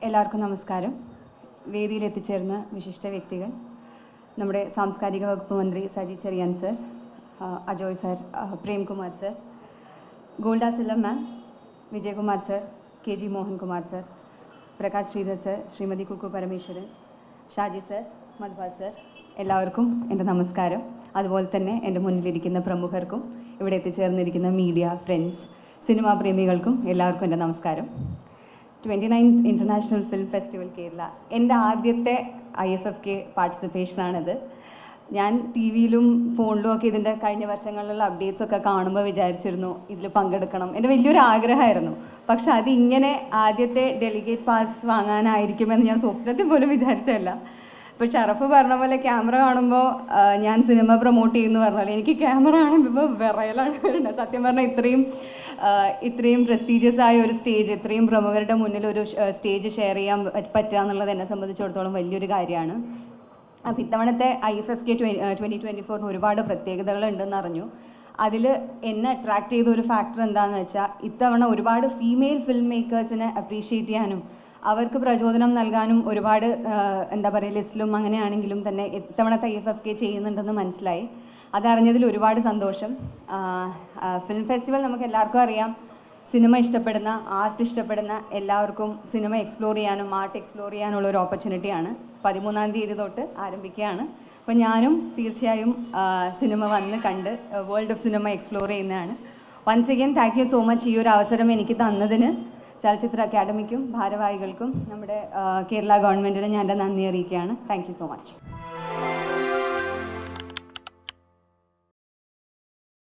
എല്ലാവർക്കും നമസ്കാരം. വേദിയിൽ എത്തിച്ചേർന്ന വിശിഷ്ട വ്യക്തികൾ, നമ്മുടെ സാംസ്കാരിക വകുപ്പ് മന്ത്രി Saji Cherian sir, Ajoy sir, Premkumar sir, Golda Sillam ma'am, Vijayakumar sir, K G Mohankumar sir, Prakash Sreedhar sir, Shrimati Kukku Parameswaran, Shaji sir, Madhupal sir, എല്ലാവർക്കും എൻ്റെ നമസ്കാരം. അതുപോലെ തന്നെ എൻ്റെ മുന്നിലിരിക്കുന്ന പ്രമുഖർക്കും ഇവിടെ എത്തിച്ചേർന്നിരിക്കുന്ന മീഡിയ ഫ്രണ്ട്സ്, സിനിമാ പ്രേമികൾക്കും എല്ലാവർക്കും എൻ്റെ നമസ്കാരം. 29th international film festival Kerala എൻ്റെ ആദ്യത്തെ IFFK പാർട്ടിസിപ്പേഷനാണിത്. ഞാൻ ടി വിയിലും ഫോണിലും ഒക്കെ ഇതിൻ്റെ കഴിഞ്ഞ വർഷങ്ങളിലുള്ള അപ്ഡേറ്റ്സൊക്കെ കാണുമ്പോൾ വിചാരിച്ചിരുന്നു ഇതിൽ പങ്കെടുക്കണം. എൻ്റെ വലിയൊരു ആഗ്രഹമായിരുന്നു. പക്ഷെ അതിങ്ങനെ ആദ്യത്തെ ഡെലിഗേറ്റ് പാസ് വാങ്ങാനായിരിക്കുമെന്ന് ഞാൻ സ്വപ്നത്തിൽ പോലും വിചാരിച്ചല്ല. ഇപ്പോൾ ഷറഫ് പറഞ്ഞ പോലെ ക്യാമറ കാണുമ്പോൾ ഞാൻ സിനിമ പ്രൊമോട്ട് ചെയ്യുന്നു പറഞ്ഞാൽ എനിക്ക് ക്യാമറ കാണുമ്പോൾ വിറയലാണ് വരുന്നത്. സത്യം പറഞ്ഞാൽ ഇത്രയും പ്രസ്റ്റീജിയസ് ആയ ഒരു സ്റ്റേജ്, ഇത്രയും പ്രമുഖരുടെ മുന്നിൽ ഒരു സ്റ്റേജ് ഷെയർ ചെയ്യാൻ പറ്റുക എന്നുള്ളത് എന്നെ സംബന്ധിച്ചിടത്തോളം വലിയൊരു കാര്യമാണ്. അപ്പോൾ ഇത്തവണത്തെ IFFK 2024 ഒരുപാട് പ്രത്യേകതകളുണ്ടെന്ന് അറിഞ്ഞു. അതിൽ എന്നെ അട്രാക്റ്റ് ചെയ്ത ഒരു ഫാക്ടർ എന്താണെന്ന് വെച്ചാൽ, ഇത്തവണ ഒരുപാട് ഫീമെയിൽ ഫിലിം മേക്കേഴ്സിനെ അപ്രീഷിയേറ്റ് ചെയ്യാനും അവർക്ക് പ്രചോദനം നൽകാനും ഒരുപാട് എന്താ പറയുക ലിസ്റ്റിലും അങ്ങനെയാണെങ്കിലും തന്നെ ഇത്തവണത്തെ IFFK ചെയ്യുന്നുണ്ടെന്ന് മനസ്സിലായി. അതറിഞ്ഞതിൽ ഒരുപാട് സന്തോഷം. ഫിലിം ഫെസ്റ്റിവൽ നമുക്ക് എല്ലാവർക്കും അറിയാം, സിനിമ ഇഷ്ടപ്പെടുന്ന, ആർട്ട് ഇഷ്ടപ്പെടുന്ന എല്ലാവർക്കും സിനിമ എക്സ്പ്ലോർ ചെയ്യാനും ആർട്ട് എക്സ്പ്ലോർ ചെയ്യാനുള്ള ഒരു ഓപ്പർച്യൂണിറ്റിയാണ്. 13-ാം തീയതി തൊട്ട് ആരംഭിക്കുകയാണ്. അപ്പോൾ ഞാനും തീർച്ചയായും സിനിമ വന്ന് കണ്ട് വേൾഡ് ഓഫ് സിനിമ എക്സ്പ്ലോർ ചെയ്യുന്നതാണ്. Once again thank you so much ഈ ഒരു അവസരം എനിക്ക് തന്നതിന്. ചലച്ചിത്ര അക്കാദമിക്കും ഭാരവാഹികൾക്കും നമ്മുടെ കേരള ഗവൺമെൻറ്റിന് ഞാൻ എൻ്റെ നന്ദി അറിയിക്കുകയാണ്. Thank you so much.